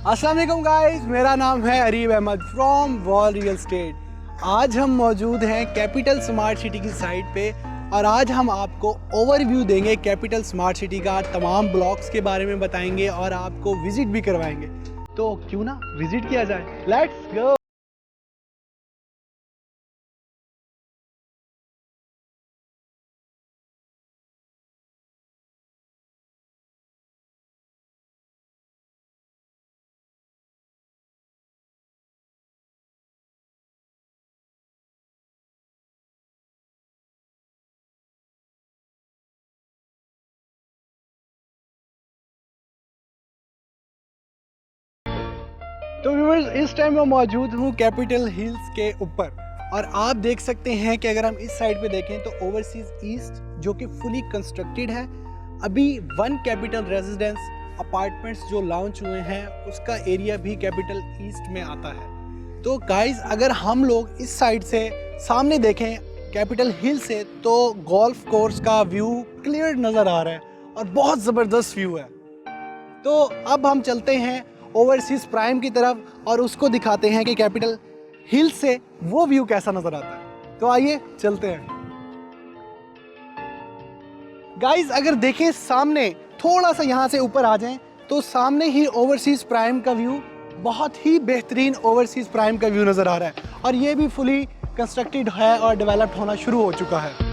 अस्सलाम वालेकुम गाइस, मेरा नाम है Areeb Ahmed from Wall Real Estate. आज हम मौजूद हैं कैपिटल स्मार्ट सिटी की साइट पे और आज हम आपको ओवरव्यू देंगे कैपिटल स्मार्ट सिटी का। तमाम ब्लॉक्स के बारे में बताएंगे और आपको विजिट भी करवाएंगे। तो क्यों ना विजिट किया जाए, लेट्स गो। तो व्यूअर्स, इस टाइम मैं मौजूद हूँ कैपिटल हिल्स के ऊपर और आप देख सकते हैं कि अगर हम इस साइड पे देखें तो ओवरसीज ईस्ट जो कि फुली कंस्ट्रक्टेड है। अभी वन कैपिटल रेजिडेंस अपार्टमेंट्स जो लॉन्च हुए हैं उसका एरिया भी कैपिटल ईस्ट में आता है। तो गाइस, अगर हम लोग इस साइड से सामने देखें कैपिटल हिल से तो गोल्फ कोर्स का व्यू क्लियर नज़र आ रहा है और बहुत ज़बरदस्त व्यू है। तो अब हम चलते हैं ओवरसीज प्राइम की तरफ और उसको दिखाते हैं कि कैपिटल हिल से वो व्यू कैसा नजर आता है। तो आइए चलते हैं गाइस। अगर देखें सामने, थोड़ा सा यहाँ से ऊपर आ जाएं तो सामने ही ओवरसीज प्राइम का व्यू, बहुत ही बेहतरीन ओवरसीज प्राइम का व्यू नजर आ रहा है और ये भी फुली कंस्ट्रक्टेड है और डेवलप्ड होना शुरू हो चुका है।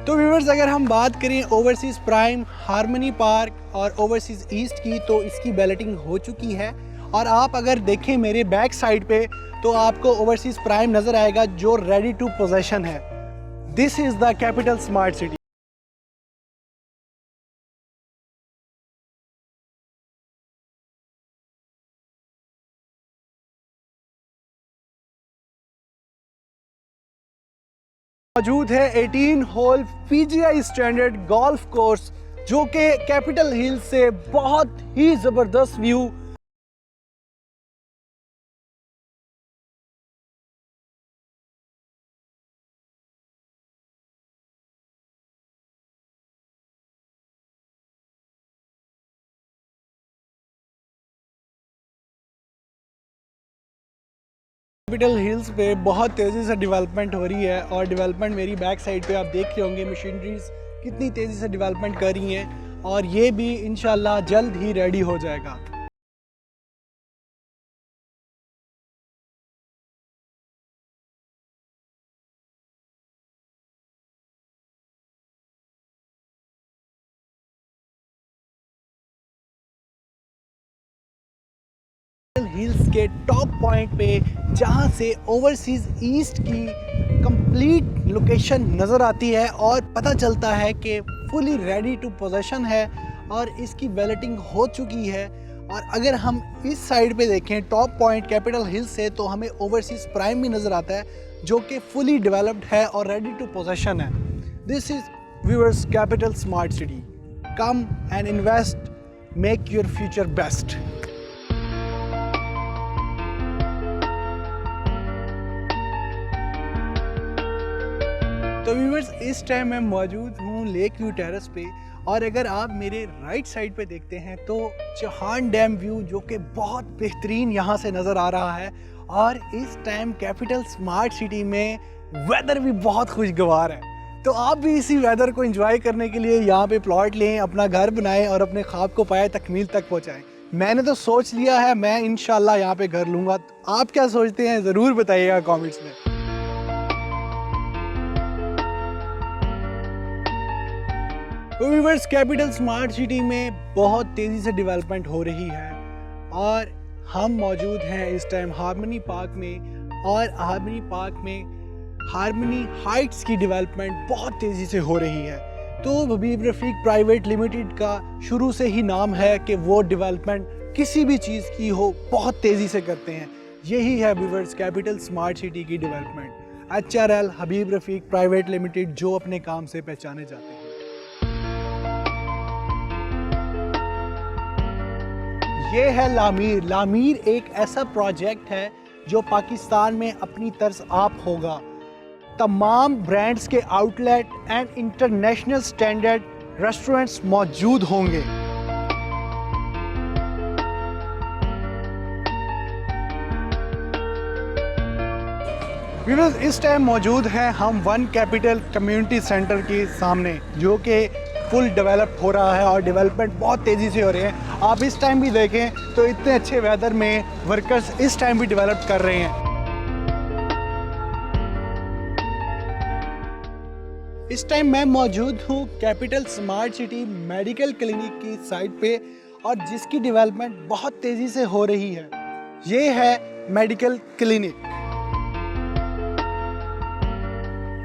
तो व्यूअर्स, अगर हम बात करें ओवरसीज प्राइम, हार्मनी पार्क और ओवरसीज ईस्ट की, तो इसकी बैलेटिंग हो चुकी है और आप अगर देखें मेरे बैक साइड पे तो आपको ओवरसीज प्राइम नज़र आएगा जो रेडी टू पोजेशन है। This is the Capital Smart City. मौजूद है 18 hole PGI standard golf course जो कि कैपिटल हिल से बहुत ही जबरदस्त व्यू। कैपिटल हिल्स पे बहुत तेज़ी से डेवलपमेंट हो रही है और डेवलपमेंट मेरी बैक साइड पे आप देख रहे होंगे मशीनरीज कितनी तेज़ी से डेवलपमेंट कर रही हैं और ये भी इंशाल्लाह जल्द ही रेडी हो जाएगा। हिल्स के टॉप पॉइंट पे जहाँ से ओवरसीज ईस्ट की कंप्लीट लोकेशन नज़र आती है और पता चलता है कि फुली रेडी टू पोजेशन है और इसकी बैलेटिंग हो चुकी है। और अगर हम इस साइड पे देखें टॉप पॉइंट कैपिटल हिल्स से तो हमें ओवरसीज प्राइम भी नज़र आता है जो कि फुली डेवलप्ड है और रेडी टू पोजेशन है। This is viewers Capital Smart city. Come and invest, make your future best. तो व्यूअर्स, इस टाइम मैं मौजूद हूँ लेक व्यू टेरेस पे और अगर आप मेरे राइट साइड पे देखते हैं तो चौहान डैम व्यू जो कि बहुत बेहतरीन यहाँ से नज़र आ रहा है। और इस टाइम कैपिटल स्मार्ट सिटी में वेदर भी बहुत खुशगवार है। तो आप भी इसी वेदर को एंजॉय करने के लिए यहाँ पे प्लॉट लें, अपना घर बनाएं और अपने ख्वाब को पाए तकमील तक पहुँचाएँ। मैंने तो सोच लिया है, मैं इंशाल्लाह यहाँ पे घर लूँगा। आप क्या सोचते हैं ज़रूर बताइएगा कॉमेंट्स में। तो व्यूअर्स, कैपिटल स्मार्ट सिटी में बहुत तेज़ी से डेवलपमेंट हो रही है और हम मौजूद हैं इस टाइम हार्मनी पार्क में और हार्मनी पार्क में हार्मनी हाइट्स की डेवलपमेंट बहुत तेज़ी से हो रही है। तो हबीब रफ़ीक प्राइवेट लिमिटेड का शुरू से ही नाम है कि वो डेवलपमेंट किसी भी चीज़ की हो बहुत तेज़ी से करते हैं। यही है व्यूअर्स कैपिटल स्मार्ट सिटी की डेवलपमेंट। HRL हबीब रफ़ीक प्राइवेट लिमिटेड जो अपने काम से पहचाने जाते हैं। ये है लामीर। लामीर एक ऐसा प्रोजेक्ट है जो पाकिस्तान में अपनी तर्ज आप होगा। तमाम ब्रांड्स के outlet and international standard restaurants मौजूद होंगे। व्यूअर्स, इस टाइम मौजूद हैं हम वन कैपिटल कम्युनिटी सेंटर के सामने, जो कि फुल डेवलप हो रहा है और डेवलपमेंट बहुत तेज़ी से हो रही है। आप इस टाइम भी देखें तो इतने अच्छे वेदर में वर्कर्स इस टाइम भी डेवलप कर रहे हैं। इस टाइम मैं मौजूद हूँ capital Smart city medical clinic की साइट पे, और जिसकी डेवलपमेंट बहुत तेज़ी से हो रही है। ये है मेडिकल क्लिनिक।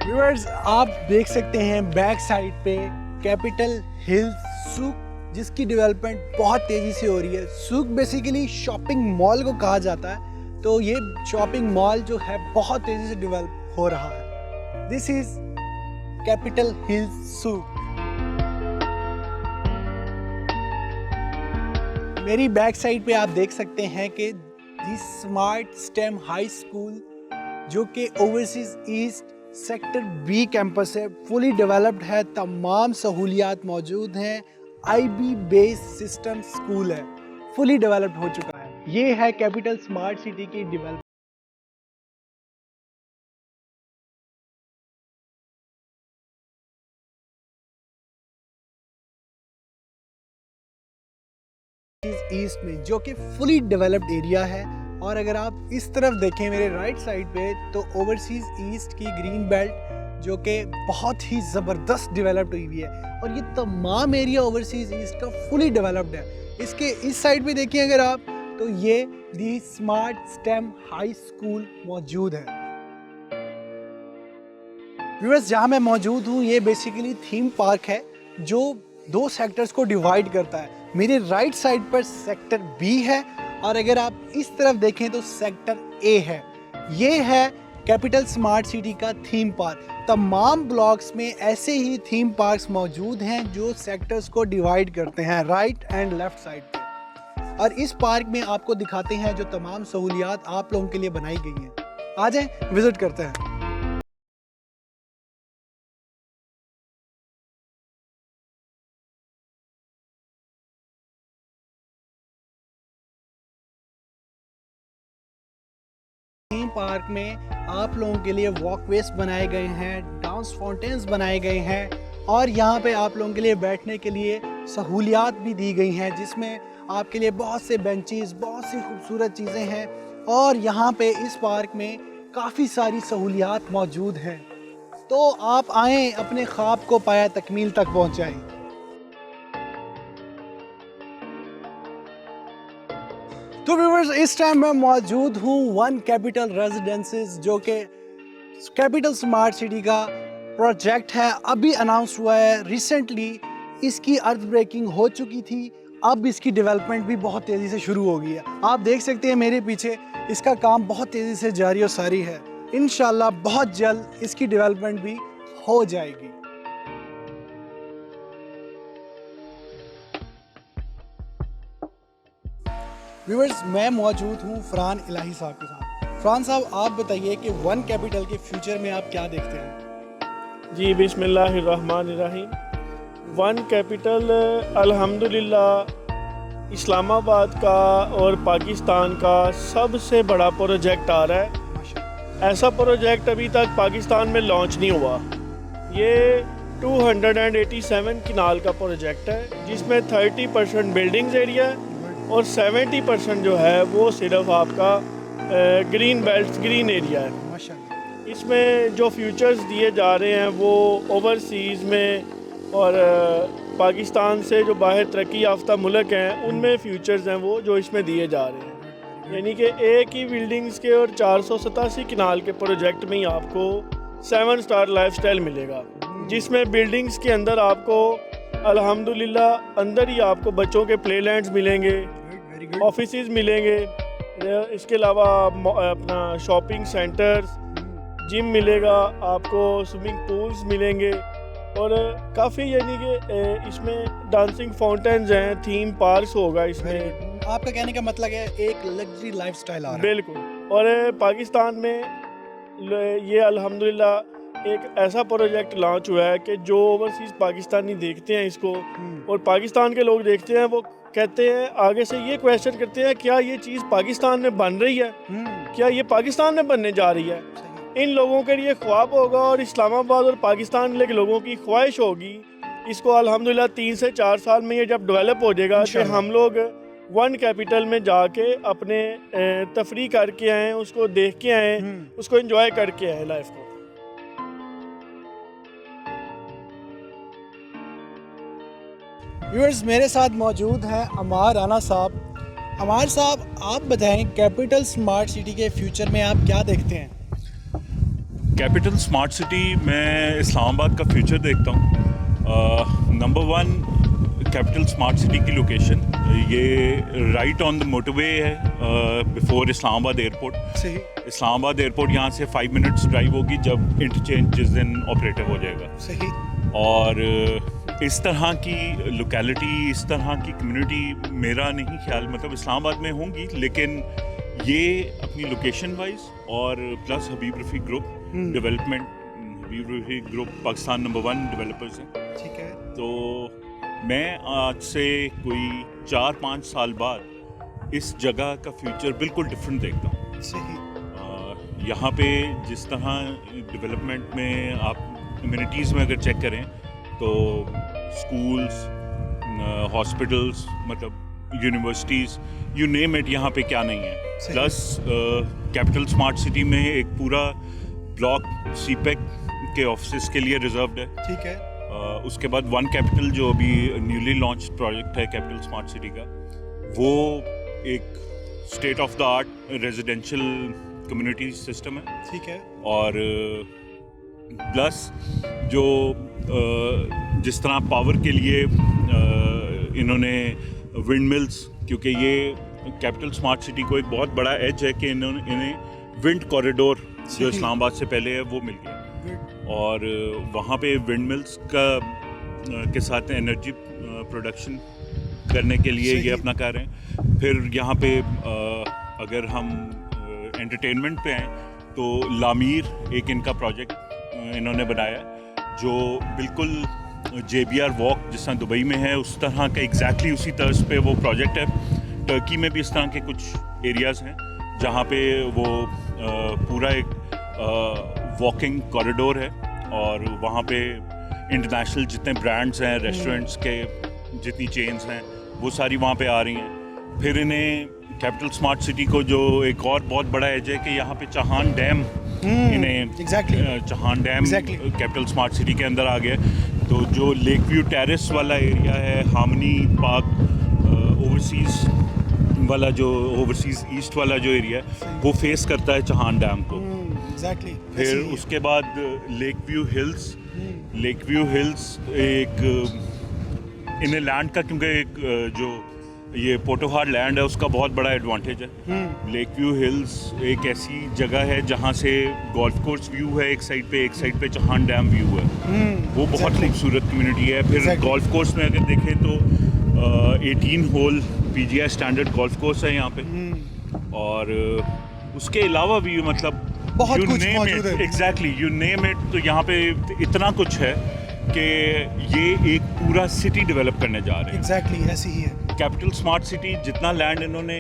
व्यूअर्स, आप देख सकते हैं बैक साइड पे कैपिटल हिल्स सूक, जिसकी डेवलपमेंट बहुत तेज़ी से हो रही है। सूक बेसिकली शॉपिंग मॉल को कहा जाता है, तो ये शॉपिंग मॉल जो है बहुत तेज़ी से डेवलप हो रहा है। दिस इज़ कैपिटल हिल्स सूक। मेरी बैक साइड पे आप देख सकते हैं कि the Smart STEM High School, जो कि Overseas East sector B campus है, फुली डेवलप्ड है, तमाम सहूलियात मौजूद हैं। IB बेस्ड सिस्टम स्कूल है, फुली डेवलप्ड हो चुका है। ये है कैपिटल स्मार्ट सिटी की डेवलपमेंट। ईस्ट में, जो कि फुली डेवलप्ड एरिया है। और अगर आप इस तरफ देखें मेरे राइट साइड पे, तो ओवरसीज ईस्ट की ग्रीन बेल्ट जो कि बहुत ही ज़बरदस्त डेवलप्ड हुई है, और ये तमाम एरिया ओवरसीज ईस्ट का फुली डेवलप्ड है। इसके इस साइड पे देखिए अगर आप, तो ये दी स्मार्ट स्टेम हाई स्कूल मौजूद है। व्यूअर्स, जहाँ मैं मौजूद हूँ ये बेसिकली थीम पार्क है, जो 2 सेक्टर्स को डिवाइड करता है। मेरे राइट साइड पर सेक्टर बी है, और अगर आप इस तरफ देखें तो सेक्टर ए है। ये है कैपिटल स्मार्ट सिटी का थीम पार्क। तमाम ब्लॉक्स में ऐसे ही थीम पार्क्स मौजूद हैं जो सेक्टर्स को डिवाइड करते हैं राइट एंड लेफ्ट साइड पे। और इस पार्क में आपको दिखाते हैं जो तमाम सहूलियात आप लोगों के लिए बनाई गई हैं। आ जाएं, विजिट करते हैं। थीम पार्क में आप लोगों के लिए वॉकवेज बनाए गए हैं, डांस फाउंटेन्स बनाए गए हैं, और यहाँ पे आप लोगों के लिए बैठने के लिए सहूलियात भी दी गई हैं, जिसमें आपके लिए बहुत से बेंचेस, बहुत सी खूबसूरत चीज़ें हैं। और यहाँ पे इस पार्क में काफ़ी सारी सहूलियात मौजूद हैं। तो आप आएँ, अपने ख्वाब को पाया तकमील तक पहुँचाएँ। तो व्यूअर्स, इस टाइम मैं मौजूद हूँ वन कैपिटल रेजिडेंसेस, जो कि कैपिटल स्मार्ट सिटी का प्रोजेक्ट है। अभी अनाउंस हुआ है रिसेंटली, इसकी अर्थ ब्रेकिंग हो चुकी थी, अब इसकी डेवलपमेंट भी बहुत तेज़ी से शुरू हो गई है। आप देख सकते हैं मेरे पीछे, इसका काम बहुत तेज़ी से जारी और सारी है। इंशाल्लाह बहुत जल्द इसकी डेवलपमेंट भी हो जाएगी। व्यूअर्स, मैं मौजूद हूँ फरहान इलाही साहब के साथ। फरहान साहब, आप बताइए कि वन कैपिटल के फ्यूचर में आप क्या देखते हैं? जी, बिस्मिल्लाहिर्रहमानिर्रहीम। वन कैपिटल अल्हम्दुलिल्लाह इस्लामाबाद का और पाकिस्तान का सबसे बड़ा प्रोजेक्ट आ रहा है। ऐसा प्रोजेक्ट अभी तक पाकिस्तान में लॉन्च नहीं हुआ। ये 287 किनाल का प्रोजेक्ट है, जिसमें 30% बिल्डिंग्स एरिया है और 70% जो है वो सिर्फ आपका ग्रीन बेल्ट, ग्रीन एरिया है। माशाल्लाह। इसमें जो फ्यूचर्स दिए जा रहे हैं वो ओवरसीज़ में और पाकिस्तान से जो बाहर तरक्की याफ्ता मुल्क हैं उनमें फ्यूचर्स हैं वो जो इसमें दिए जा रहे हैं। यानी कि एक ही बिल्डिंग्स के और 487 किनाल के प्रोजेक्ट में ही आपको 7 स्टार लाइफस्टाइल मिलेगा, जिसमें बिल्डिंग्स के अंदर आपको अल्हम्दुलिल्लाह अंदर ही आपको बच्चों के प्ले लैंड्स मिलेंगे, ऑफिसेज मिलेंगे, इसके अलावा अपना शॉपिंग सेंटर्स, जिम मिलेगा, आपको स्विमिंग पूल्स मिलेंगे, और काफ़ी यानी कि इसमें डांसिंग फाउंटेन्स हैं, थीम पार्क्स होगा इसमें। आपका कहने का मतलब है एक लग्जरी लाइफस्टाइल आ रहा है। बिल्कुल। और पाकिस्तान में ये अल्हम्दुलिल्लाह एक ऐसा प्रोजेक्ट लॉन्च हुआ है कि जो ओवरसीज़ पाकिस्तानी देखते हैं इसको और पाकिस्तान के लोग देखते हैं, वो कहते हैं आगे से ये क्वेश्चन करते हैं क्या ये चीज़ पाकिस्तान में बन रही है, क्या ये पाकिस्तान में बनने जा रही है। इन लोगों के लिए ख्वाब होगा और इस्लामाबाद और पाकिस्तान के लोगों की ख्वाहिश होगी इसको अल्हम्दुलिल्लाह 3 से 4 साल में ये जब डेवलप हो जाएगा कि हम लोग वन कैपिटल में जाके अपने तफरी करके आएँ, उसको देख के आएँ, उसको एंजॉय करके आएँ लाइफ को। व्यूअर्स, मेरे साथ मौजूद हैं अमार राना साहब। अमार साहब, आप बताएं कैपिटल स्मार्ट सिटी के फ्यूचर में आप क्या देखते हैं? कैपिटल स्मार्ट सिटी में इस्लामाबाद का फ्यूचर देखता हूँ। नंबर 1, कैपिटल स्मार्ट सिटी की लोकेशन, ये राइट ऑन द मोटरवे है बिफोर इस्लामाबाद एयरपोर्ट। सही। इस्लामाबाद एयरपोर्ट यहाँ से 5 मिनट्स ड्राइव होगी जब इंटरचेंज जिस दिन ऑपरेटिव हो जाएगा। सही। और इस तरह की लोकेलिटी, इस तरह की कम्युनिटी मेरा नहीं ख्याल मतलब इस्लामाबाद में होंगी, लेकिन ये अपनी लोकेशन वाइज और plus Habib Rafi group development, Habib Rafi group Pakistan number 1 developers हैं। ठीक है। तो मैं आज से कोई 4-5 साल बाद इस जगह का फ्यूचर बिल्कुल डिफरेंट देखता हूँ। सही। यहाँ पे जिस तरह डेवलपमेंट में आप कम्युनिटीज़ में अगर चेक करें तो स्कूल्स, हॉस्पिटल्स, मतलब यूनिवर्सिटीज़, यू नेम इट, यहाँ पे क्या नहीं है। प्लस कैपिटल स्मार्ट सिटी में एक पूरा ब्लॉक सीपेक के ऑफिस के लिए रिजर्व्ड है। ठीक है। उसके बाद वन कैपिटल जो अभी न्यूली लॉन्च प्रोजेक्ट है कैपिटल स्मार्ट सिटी का, वो एक state of the art residential community system है। ठीक है। और प्लस जो जिस तरह पावर के लिए इन्होंने विंड मिल्स, क्योंकि ये कैपिटल स्मार्ट सिटी को एक बहुत बड़ा एज है कि इन्हें विंड कॉरिडोर जो इस्लामाबाद से पहले है वो मिल गया, और वहाँ पे विंड मिल्स के साथ एनर्जी प्रोडक्शन करने के लिए ये अपना कर रहे हैं। फिर यहाँ पे अगर हम एंटरटेनमेंट पे आएँ तो लामीर एक इनका प्रोजेक्ट इन्होंने बनाया जो बिल्कुल JBR वॉक जिस तरह दुबई में है उस तरह का एग्जैक्टली उसी तर्ज पे वो प्रोजेक्ट है। टर्की में भी इस तरह के कुछ एरियाज़ हैं जहाँ पे वो पूरा एक वॉकिंग कॉरिडोर है, और वहाँ पे इंटरनेशनल जितने ब्रांड्स हैं, रेस्टोरेंट्स के जितनी चेन्स हैं, वो सारी वहाँ पे आ रही हैं। फिर इन्हें कैपिटल स्मार्ट सिटी को जो एक और बहुत बड़ा एज है कि यहाँ पे चहान डैम, इन्हें Chahan dam capital Smart city के अंदर आ गया। तो जो लेक व्यू टेरेस वाला एरिया है, हार्मनी पार्क ओवरसीज़ वाला जो ओवरसीज़ ईस्ट वाला जो एरिया है वो फेस करता है चहान डैम को। फिर उसके बाद लेक व्यू हिल्स एक इन्हें लैंड का, क्योंकि एक जो ये पोटोहार लैंड है उसका बहुत बड़ा एडवांटेज है। लेक व्यू हिल्स एक ऐसी जगह है जहाँ से गोल्फ कोर्स व्यू है एक साइड पे चहान डैम व्यू है, वो बहुत खूबसूरत कम्युनिटी है। फिर गोल्फ कोर्स में अगर देखें तो 18 hole PGI standard golf course है यहाँ पे, और उसके अलावा भी मतलब बहुत कुछ मौजूद है। Exactly, you name it. तो यहाँ पे इतना कुछ है कि ये एक पूरा सिटी डेवलप करने जा रहे हैं। एग्जैक्टली ऐसी ही है कैपिटल स्मार्ट सिटी। जितना लैंड इन्होंने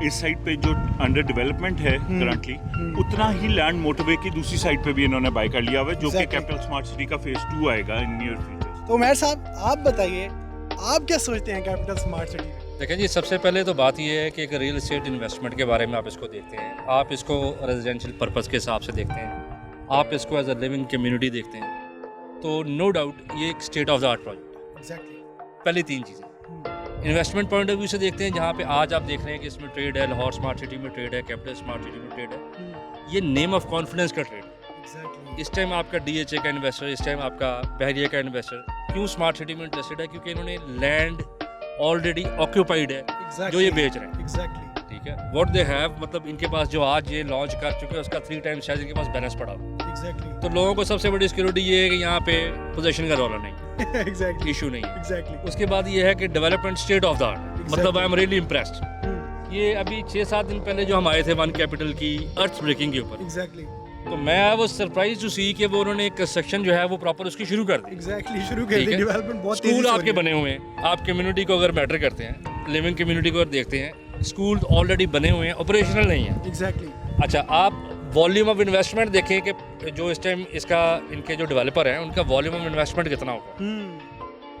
इस साइड पे जो अंडर डेवलपमेंट है करंटली, उतना ही लैंड मोटरवे की दूसरी साइड पे भी इन्होंने बाय कर लिया हुआ है, जो कि कैपिटल स्मार्ट सिटी का फेज 2 आएगा इन नियर फ्यूचर। तो उमैर साहब, आप बताइए, आप क्या सोचते हैं कैपिटल स्मार्ट सिटी में? देखें जी, सबसे पहले तो बात यह है कि एक रियल एस्टेट इन्वेस्टमेंट के बारे में आप इसको देखते हैं, आप इसको रेजिडेंशियल पर्पस के हिसाब से देखते हैं, आप इसको एज अ लिविंग कम्युनिटी देखते हैं, तो नो डाउट ये एक state of the art project है। पहली 3 चीज़ें इन्वेस्टमेंट पॉइंट ऑफ व्यू से देखते हैं, जहाँ पे आज आप देख रहे हैं कि इसमें ट्रेड है, लाहौर स्मार्ट सिटी में ट्रेड है, कैपिटल स्मार्ट सिटी में ट्रेड है, ये नेम ऑफ कॉन्फिडेंस का ट्रेड है। इस टाइम आपका DHA का इन्वेस्टर, इस टाइम आपका बहरिया का इन्वेस्टर क्यों स्मार्ट सिटी में इंटरेस्टेड है? क्योंकि इन्होंने लैंड ऑलरेडी ऑक्यूपाइड है जो ये बेच रहे हैं। ठीक है, व्हाट दे हैव, मतलब इनके पास जो आज ये लॉन्च कर चुके हैं उसका 3 टाइम्स शायद इनके पास बैलेंस पड़ा हो। तो लोगों को सबसे बड़ी सिक्योरिटी ये है कि यहाँ पे पोजीशन का रौला नहीं इशू नहीं है। उसके बाद ये है कि development state of the art, मतलब आई एम रियली इम्प्रेस्ड। ये अभी 6-7 दिन पहले जो हम आए थे वन कैपिटल की अर्थ ब्रेकिंग के ऊपर, तो मैं वो सरप्राइज टू सी कि वो उन्होंने कंस्ट्रक्शन जो है वो प्रॉपर उसकी शुरू कर दी। एग्जैक्टली शुरू कर ठीक दी, है। डेवलपमेंट बहुत तेजी स्कूल से हो आपके रही है। बने हुए हैं, आप कम्युनिटी को अगर मैटर करते हैं, लिविंग कम्युनिटी को अगर देखते हैं, स्कूल ऑलरेडी बने हुए हैं, ऑपरेशनल नहीं है। एग्जैक्टली अच्छा, आप वॉल्यूम ऑफ इन्वेस्टमेंट देखें कि जो इस टाइम इसका इनके जो डेवलपर हैं उनका वॉल्यूम ऑफ इन्वेस्टमेंट कितना होगा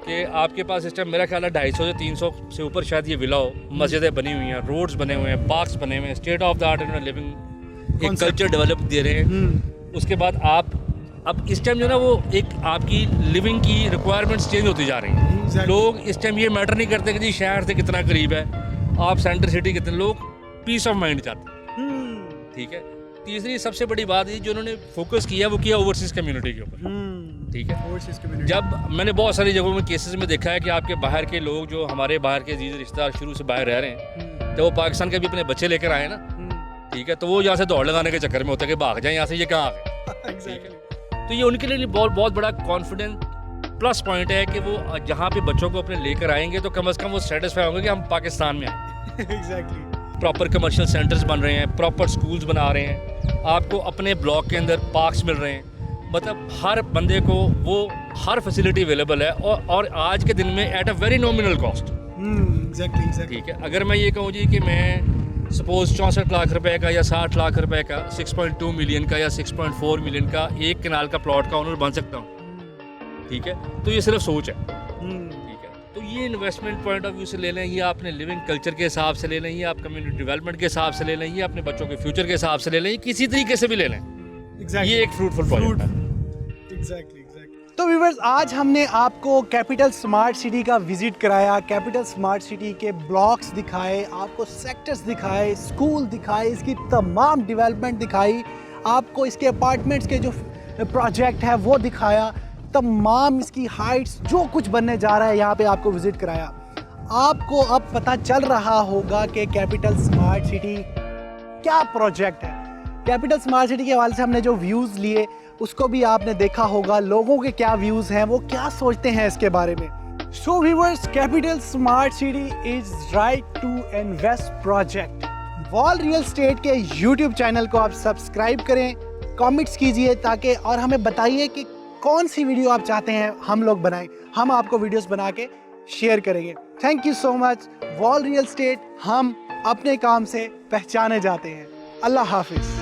कि आपके पास इस टाइम मेरा ख्याल है 250 से 300 से ऊपर शायद ये विला हो, मस्जिदें बनी हुई हैं, रोड्स बने हुए हैं, पार्क्स बने हुए हैं, स्टेट ऑफ द आर्ट इन्होंने लिविंग एक कल्चर डेवलप दे रहे हैं। उसके बाद आप अब इस टाइम जो ना वो एक आपकी लिविंग की रिक्वायरमेंट्स चेंज होती जा रही हैं। Exactly. लोग इस टाइम ये मैटर नहीं करते कि जी शहर से कितना करीब है, आप सेंटर सिटी कितने, लोग पीस ऑफ माइंड चाहते हैं। ठीक है। तीसरी सबसे बड़ी बात ये जो उन्होंने फोकस किया वो किया ओवरसीज कम्युनिटी के ऊपर। ठीक है। जब मैंने बहुत सारी जगहों में केसेस में देखा है कि आपके बाहर के लोग जो हमारे बाहर के अजीज रिश्तेदार शुरू से बाहर रह रहे हैं, तो वो पाकिस्तान के भी अपने बच्चे लेकर आए ना, ठीक है, तो वो यहाँ से दौड़ लगाने के चक्कर में होता है कि भाग जाए यहाँ से, ये कहाँ आ गए। ठीक है। तो ये उनके लिए बहुत बहुत बड़ा कॉन्फिडेंट प्लस पॉइंट है कि वो जहाँ पे बच्चों को अपने लेकर आएंगे तो कम से कम वो सेटिस्फाई होंगे कि हम पाकिस्तान में आए। एग्जैक्टली। प्रॉपर कमर्शियल सेंटर्स बन रहे हैं, प्रॉपर स्कूल्स बना रहे हैं, आपको अपने ब्लॉक के अंदर पार्क्स मिल रहे हैं, मतलब हर बंदे को वो हर फैसिलिटी अवेलेबल है और आज के दिन में at a very nominal cost. Exactly. ठीक है। अगर मैं ये कहूँ जी कि मैं सपोज 64 लाख रुपए का या 60 लाख रुपए का 6.2 मिलियन का या 6.4 मिलियन का एक कनाल का प्लॉट का ओनर बन सकता हूँ, ठीक है, तो ये सिर्फ सोच है। ठीक है। तो ये इन्वेस्टमेंट पॉइंट ऑफ व्यू से ले लें, ये आपने लिविंग कल्चर के हिसाब से ले लें, ये आप कम्युनिटी डेवलपमेंट के हिसाब से ले लें, ये अपने बच्चों के फ्यूचर के हिसाब से ले लें, किसी तरीके से भी ले लें, ये एक फ्रूटफुल प्रोजेक्ट है। एग्जैक्टली। तो व्यूअर्स, आज हमने आपको कैपिटल स्मार्ट सिटी का विजिट कराया, कैपिटल स्मार्ट सिटी के ब्लॉक्स दिखाए, आपको सेक्टर्स दिखाए, स्कूल दिखाए, इसकी तमाम डेवलपमेंट दिखाई, आपको इसके अपार्टमेंट्स के जो प्रोजेक्ट है वो दिखाया, तमाम इसकी हाइट्स जो कुछ बनने जा रहा है यहाँ पे आपको विजिट कराया। आपको अब पता चल रहा होगा कि कैपिटल स्मार्ट सिटी क्या प्रोजेक्ट है। कैपिटल स्मार्ट सिटी के हवाले से हमने जो व्यूज़ लिए उसको भी आपने देखा होगा, लोगों के क्या व्यूज़ हैं, वो क्या सोचते हैं इसके बारे में। So viewers, Capital Smart City is right to invest project. Wall Real Estate के यूट्यूब चैनल को आप सब्सक्राइब करें, कमेंट्स कीजिए ताकि और हमें बताइए कि कौन सी वीडियो आप चाहते हैं हम लोग बनाएं, हम आपको वीडियोस बना के शेयर करेंगे। Thank you so much. Wall Real estate, हम अपने काम से पहचाने जाते हैं। अल्लाह हाफिज़।